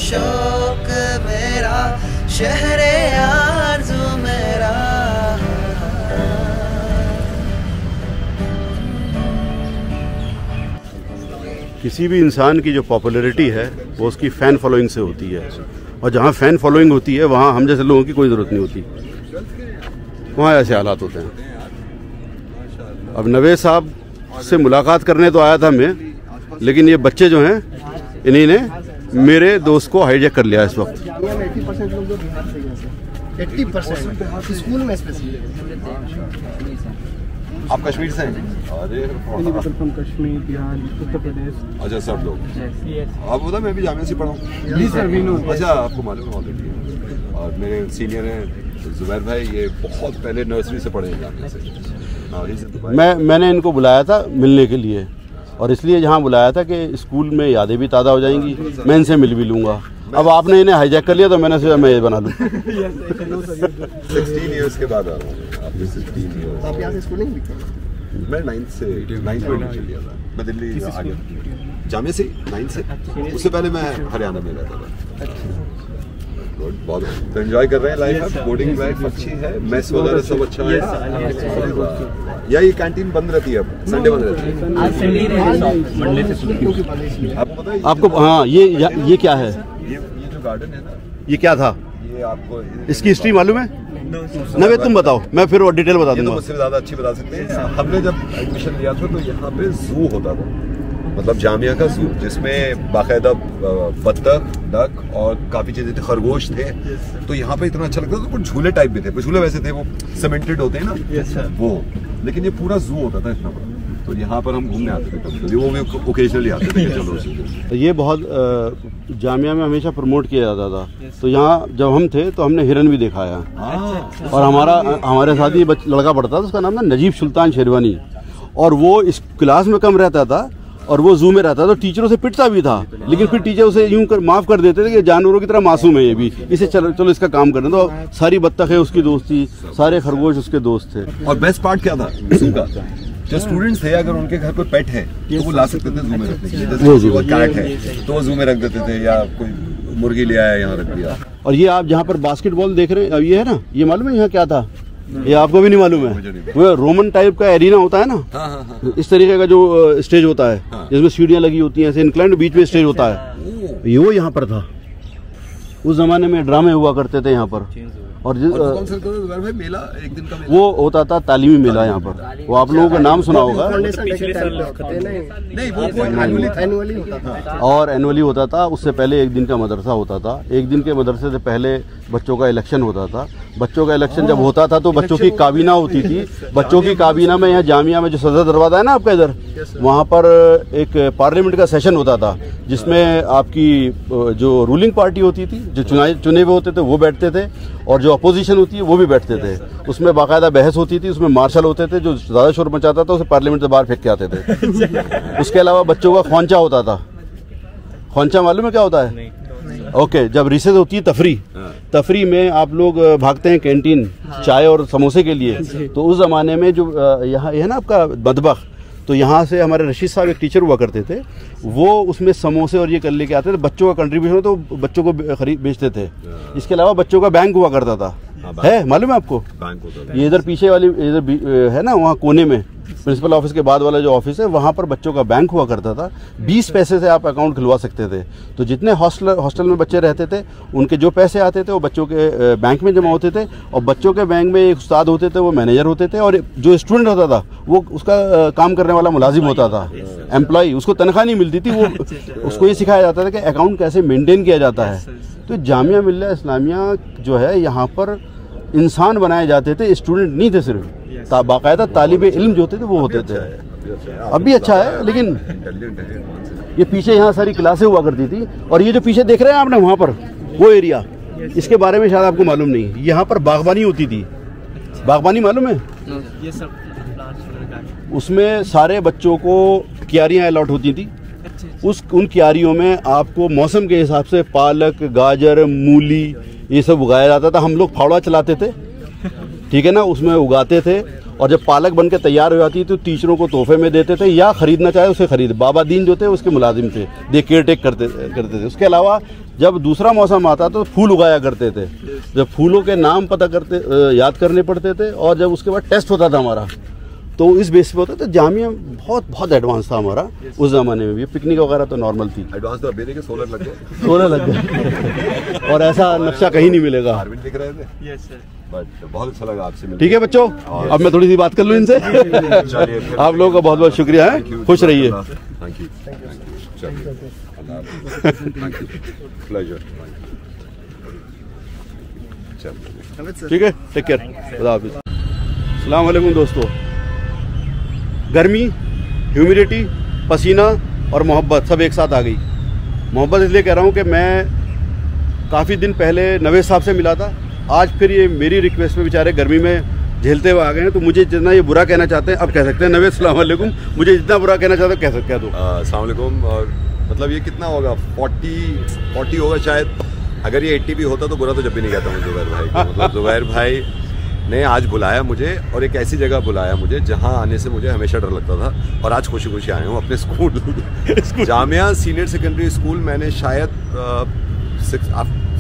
शौक मेरा, शहरे आरज़ू मेरा। किसी भी इंसान की जो पॉपुलैरिटी है वो उसकी फ़ैन फॉलोइंग से होती है, और जहाँ फ़ैन फॉलोइंग होती है वहाँ हम जैसे लोगों की कोई ज़रूरत नहीं होती, वहाँ ऐसे हालात होते हैं। अब नवेद साहब से मुलाकात करने तो आया था मैं, लेकिन ये बच्चे जो हैं इन्हीं ने मेरे दोस्त को हाईजैक कर लिया इस वक्त। 80% लोग जो बिहार से गए, 80% स्कूल में स्पेशली। आप कश्मीर से हैं? अरे कश्मीर, बिहार, उत्तर प्रदेश। अच्छा, सब लोग। आप बता, मैं भी जामिया से पढ़ा हूँ। जी सर, विनोद। अच्छा, आपको मालूम है ऑलरेडी। और मेरे सीनियर हैं जुबैर भाई, ये बहुत पहले नर्सरी से पढ़े हैं जामिया से। मैंने इनको बुलाया था मिलने के लिए, और इसलिए यहाँ बुलाया था कि स्कूल में यादें भी ताज़ा हो जाएंगी, मैं इनसे मिल भी लूँगा। अब आपने इन्हें हाईजैक कर लिया तो मैंने सोचा मैं ये बना लूँ। 16 इयर्स के बाद आ रहा हूँ। आपने 16 इयर्स। आप यहाँ से स्कूलिंग भी कर? मैं 9th में एडमिशन लिया था। मैं दिल्ली आ गया जामिया से 9th से। उससे पहले मैं हरियाणा में रहता था। बहुत तो एंजॉय कर रहे हैं लाइफ। बोर्डिंग लाइफ अच्छी है, मेस वगैरह सब अच्छा है। या ये कैंटीन बंद रहती है, अब संडे बंद रहती है। आपको पता है आपको? हाँ, ये क्या है? ये जो गार्डन है ना, ये क्या था? ये आपको इसकी हिस्ट्री मालूम है? नवेद तुम बताओ, मैं फिर और डिटेल बता दूंगा। मुझसे ज़्यादा अच्छी बता सकते हैं। हमने जब एडमिशन लिया था तो यहाँ पे जू होता था, मतलब जामिया का जू, जिसमें बाकायदा बत्तख, डक और काफ़ी चीज़ें थे, खरगोश थे। तो यहाँ पे इतना अच्छा लगता था। तो कुछ झूले टाइप भी थे, झूले वैसे थे, वो सीमेंटेड होते हैं ना, वो। लेकिन ये पूरा जू होता था इतना बड़ा। तो यहाँ पर हम घूमने आते थे कभी-कभी, वो भी ओकेजनली आते थे। चलो, ये बहुत जामिया में हमेशा प्रमोट किया जाता था। तो यहाँ जब हम थे तो हमने हिरन भी दिखाया, और हमारे साथ ही लड़का पढ़ता था, उसका नाम था नजीब सुल्तान शेरवानी, और वो इस क्लास में कम रहता था और वो जू में रहता था। तो टीचरों से पिटता भी था, लेकिन फिर टीचर उसे यूं माफ़ कर देते थे कि जानवरों की तरह मासूम है ये भी, इसे चलो इसका काम करने। तो सारी बत्तखें उसकी दोस्त थी, सारे खरगोश उसके दोस्त थे। और बेस्ट पार्ट क्या था जू का? जो स्टूडेंट्स थे, अगर उनके घर कोई पेट है तो वो ला सकते थे जू में रखने के लिए। जैसे वो कैट है तो वो जू में रख देते थे, या कोई मुर्गी ले आया यहाँ रख दिया। और ये आप जहाँ पर बास्केटबॉल देख रहे हैं, ये है ना, ये मालूम है यहाँ क्या था? ये आपको भी नहीं मालूम है? वो रोमन टाइप का एरिना होता है ना, इस तरीके का जो स्टेज होता है, जिसमें सीढ़ियाँ लगी होती हैं, ऐसे इंक्लाइंड, बीच में स्टेज होता है, ये वो यहाँ पर था। उस जमाने में ड्रामे हुआ करते थे यहाँ पर। और भाई मेला एक दिन का वो होता था तालीमी मेला यहाँ पर, वो आप लोगों का नाम सुना होगा। नहीं, वो एनुअली होता था। और एनुअली होता था। उससे पहले एक दिन का मदरसा होता था। एक दिन के मदरसे से पहले बच्चों का इलेक्शन होता था। बच्चों का इलेक्शन जब होता था तो बच्चों की काबीना होती थी। बच्चों की काबीना में यहाँ जामिया में जो सदर दरवाज़ा है ना आपका इधर, वहाँ पर एक पार्लियामेंट का सेशन होता था, जिसमें आपकी जो रूलिंग पार्टी होती थी, जो चुने हुए होते थे वो बैठते थे, और जो अपोजिशन होती है वो भी बैठते थे। उसमें बाकायदा बहस होती थी, उसमें मार्शल होते थे, जो ज़्यादा शोर मचाता था उसे पार्लियामेंट से बाहर फेंक के आते थे। उसके अलावा बच्चों का ख्वांचा होता था। ख्वांचा मालूम है क्या होता है? ओके, जब रिसेस होती है तफरी में आप लोग भागते हैं कैंटीन चाय और समोसे के लिए। तो उस ज़माने में जो यहाँ है ना आपका मदबख, तो यहाँ से हमारे रशीद साहब एक टीचर हुआ करते थे, वो उसमें समोसे और ये कर लेके आते थे। बच्चों का कंट्रीब्यूशन तो बच्चों को खरीद बेचते थे। इसके अलावा बच्चों का बैंक हुआ करता था, है मालूम है आपको? बैंक होता था। ये इधर पीछे वाली इधर है ना, वहाँ कोने में प्रिंसिपल ऑफिस के बाद वाला जो ऑफिस है, वहाँ पर बच्चों का बैंक हुआ करता था। 20 पैसे से आप अकाउंट खुलवा सकते थे। तो जितने हॉस्टल में बच्चे रहते थे, उनके जो पैसे आते थे वो बच्चों के बैंक में जमा होते थे, और बच्चों के बैंक में एक उस्ताद होते थे, वो मैनेजर होते थे, और जो स्टूडेंट होता था वो उसका काम करने वाला मुलाजिम होता था, एम्प्लॉय। उसको तनख्वाह नहीं मिलती थी, वो उसको ये सिखाया जाता था कि अकाउंट कैसे मेनटेन किया जाता है। तो जामिया मिल्ला इस्लामिया जो है, यहाँ पर इंसान बनाए जाते थे, स्टूडेंट नहीं थे सिर्फ, बाकायदा तालिबे इल्म जो होते थे वो होते थे। अब भी अच्छा है, लेकिन ये पीछे यहाँ सारी क्लासें हुआ करती थी। और ये जो पीछे देख रहे हैं आपने, वहाँ पर वो एरिया, इसके बारे में शायद आपको मालूम नहीं, यहाँ पर बागबानी होती थी। बागबानी मालूम है? उसमें सारे बच्चों को क्यारियाँ अलॉट होती थी। उन क्यारियों में आपको मौसम के हिसाब से पालक, गाजर, मूली ये सब उगाया जाता था। हम लोग फावड़ा चलाते थे, ठीक है ना, उसमें उगाते थे, और जब पालक बन के तैयार हो जाती तो टीचरों को तोहफे में देते थे, या खरीदना चाहे उसे खरीद। बाबा दीन जो थे उसके मुलाजिम थे, दे केयर टेक करते थे। उसके अलावा जब दूसरा मौसम आता तो फूल उगाया करते थे, जब फूलों के नाम याद करने पड़ते थे। और जब उसके बाद टेस्ट होता था हमारा, तो इस बेस पे होता था। जामिया बहुत एडवांस था हमारा उस जमाने में भी। पिकनिक वगैरह तो नॉर्मल थी। एडवांस तो अभी देखे, सोलर लग गए। सोलर लग गए और ऐसा नक्शा कहीं नहीं मिलेगा। दिख रहे थे। Yes sir. बट बहुत अच्छा लगा आपसे मिलकर। ठीक है बच्चों, अब मैं थोड़ी सी बात कर लूँ इनसे। आप लोगों का बहुत बहुत शुक्रिया है, खुश रहिए। Thank you. प्लेजर। ठीक है, टेक केयर, खुदा हाफिज़। अस्सलाम वालेकुम दोस्तों। गर्मी, ह्यूमिडिटी, पसीना और मोहब्बत सब एक साथ आ गई। मोहब्बत इसलिए कह रहा हूँ कि मैं काफ़ी दिन पहले नवेद साहब से मिला था। आज फिर ये मेरी रिक्वेस्ट पे बेचारे गर्मी में झेलते हुए आ गए हैं, तो मुझे जितना ये बुरा कहना चाहते हैं अब कह सकते हैं। नवेद अस्सलाम वालेकुम, मुझे जितना बुरा कहना चाहते हैं कह दो। अस्सलाम वालेकुम। और मतलब ये कितना होगा, 40 होगा शायद। अगर ये 80 भी होता तो बुरा तो जब भी नहीं कहता हूँ ज़ुबैर भाई को। मतलब ज़ुबैर भाई ने आज बुलाया मुझे और एक ऐसी जगह बुलाया मुझे जहाँ आने से मुझे हमेशा डर लगता था, और आज खुशी खुशी आया हूँ अपने school Jamia senior secondary school. मैंने शायद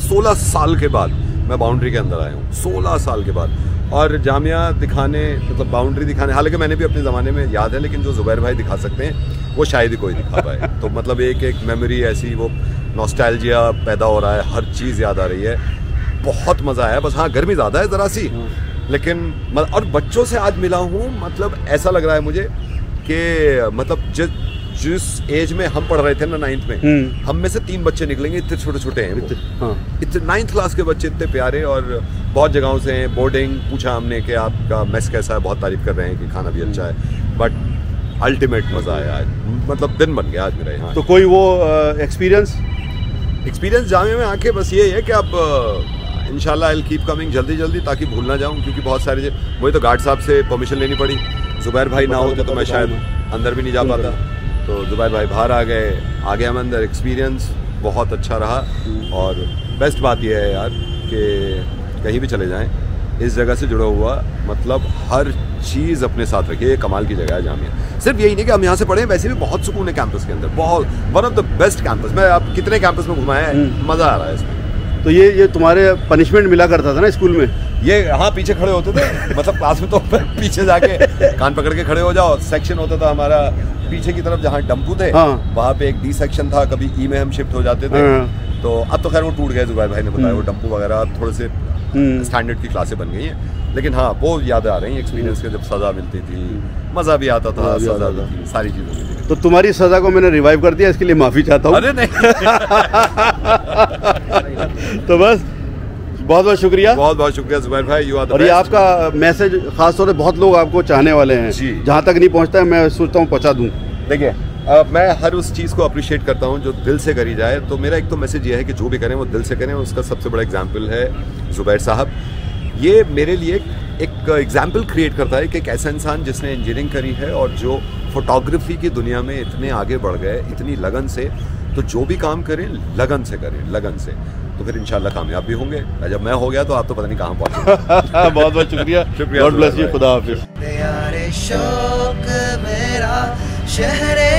16 साल के बाद मैं बाउंड्री के अंदर आया हूँ, 16 साल के बाद। और जामिया दिखाने, मतलब बाउंड्री दिखाने, हालांकि मैंने भी अपने ज़माने में याद है, लेकिन जो ज़ुबैर भाई दिखा सकते हैं वो शायद ही कोई दिखा पाए। तो मतलब एक मेमोरी ऐसी, वो नॉस्टैल्जिया पैदा हो रहा है, हर चीज़ याद आ रही है। बहुत मज़ा आया। बस हाँ, गर्मी ज़्यादा है ज़रा सी, लेकिन और बच्चों से आज मिला हूँ, मतलब ऐसा लग रहा है मुझे कि मतलब जिस एज में हम पढ़ रहे थे ना 9th में, हम में से 3 बच्चे निकलेंगे, इतने छोटे छोटे हैं वो। इतने 9th क्लास के बच्चे, इतने प्यारे, और बहुत जगहों से हैं। बोर्डिंग पूछा हमने कि आपका मेस कैसा है, बहुत तारीफ कर रहे हैं कि खाना भी अच्छा है। बट अल्टीमेट मज़ा आया आज, मतलब दिन बन गया आज मेरा यहाँ। तो कोई वो एक्सपीरियंस जामिया में आके बस ये है कि आप इंशाल्लाह आई कीप कमिंग जल्दी ताकि भूल ना जाऊँ, क्योंकि बहुत सारे मुझे तो गार्ड साहब से परमिशन लेनी पड़ी। ज़ुबैर भाई ना होते तो मैं शायद अंदर भी नहीं जा पाता। तो ज़ुबैर भाई बाहर आ गए हम अंदर। एक्सपीरियंस बहुत अच्छा रहा, और बेस्ट बात यह है यार कि कहीं भी चले जाएं, इस जगह से जुड़ा हुआ, मतलब हर चीज़ अपने साथ रखिए। ये कमाल की जगह है जामिया। सिर्फ यही नहीं कि हम यहाँ से पढ़े, वैसे भी बहुत सुकून है कैंपस के अंदर, बहुत one of the best campus. मैं अब कितने कैंपस में घुमाया है, मज़ा आ रहा है इसमें। तो ये तुम्हारे पनिशमेंट मिला करता था ना स्कूल में? ये हाँ, पीछे खड़े होते थे। मतलब क्लास में तो पीछे जाके कान पकड़ के खड़े हो जाओ। सेक्शन होता था हमारा पीछे की तरफ, जहाँ डम्पू थे वहाँ पे एक डी सेक्शन था। कभी ई में हम शिफ्ट हो जाते थे। तो अब तो खैर वो टूट गए, ज़ुबैर भाई ने बताया, वो डम्पू वगैरह अब थोड़े से स्टैंडर्ड की क्लासें बन गई हैं। लेकिन हाँ, वो याद आ रही हैं एक्सपीरियंस के, जब सज़ा मिलती थी, मज़ा भी आता था, सज़ा भी थी, सारी चीज़ें थी। तो तुम्हारी सज़ा को मैंने रिवाइव कर दिया, इसके लिए माफ़ी चाहता हूँ। अरे नहीं। तो बस बहुत शुक्रिया, बहुत शुक्रिया ज़ुबैर भाई, यू आर द बेस्ट। और ये आपका मैसेज खास तौर पे बहुत लोग आपको चाहने वाले हैं, जहाँ तक नहीं पहुँचता है मैं सोचता हूँ पहुँचा दूँ। देखिए, मैं हर उस चीज़ को अप्रिशिएट करता हूँ जो दिल से करी जाए। तो मेरा एक तो मैसेज ये है कि जो भी करें वो दिल से करें। उसका सबसे बड़ा एग्जाम्पल है ज़ुबैर साहब। ये मेरे लिए एक एग्जाम्पल क्रिएट करता है कि एक ऐसा इंसान जिसने इंजीनियरिंग करी है और जो फोटोग्राफी की दुनिया में इतने आगे बढ़ गए, इतनी लगन से। तो जो भी काम करें लगन से करें, लगन से, तो फिर इंशाल्लाह कामयाब भी होंगे। जब मैं हो गया तो आप तो पता नहीं कहाँ पहुँचे। बहुत बहुत शुक्रिया, गॉड ब्लेस यू, खुदा हाफिज़। शौक मेरा शहरे